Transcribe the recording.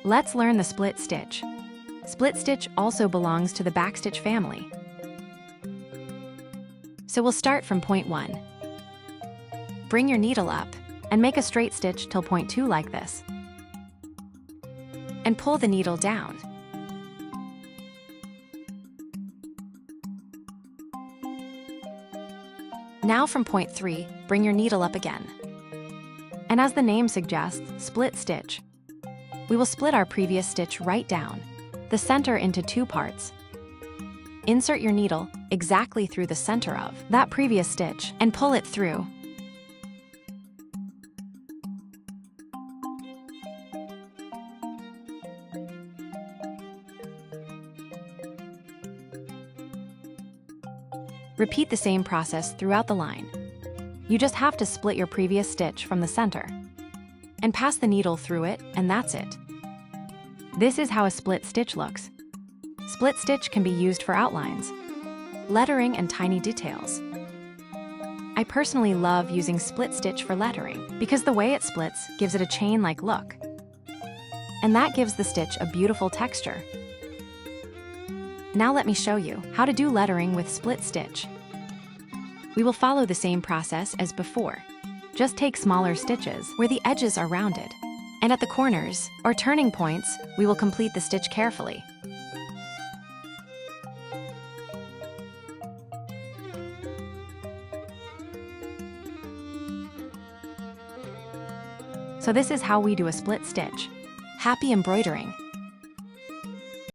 Let's learn the split stitch. Split stitch also belongs to the backstitch family. So we'll start from point 1. Bring your needle up and make a straight stitch till point 2 like this. And pull the needle down. Now from point 3, bring your needle up again. And as the name suggests, split stitch. We will split our previous stitch right down, the center into 2 parts. Insert your needle exactly through the center of that previous stitch and pull it through. Repeat the same process throughout the line. You just have to split your previous stitch from the center and pass the needle through it, and that's it. This is how a split stitch looks. Split stitch can be used for outlines, lettering, and tiny details. I personally love using split stitch for lettering because the way it splits gives it a chain-like look. And that gives the stitch a beautiful texture. Now let me show you how to do lettering with split stitch. We will follow the same process as before. Just take smaller stitches where the edges are rounded. And at the corners, or turning points, we will complete the stitch carefully. So this is how we do a split stitch. Happy embroidering!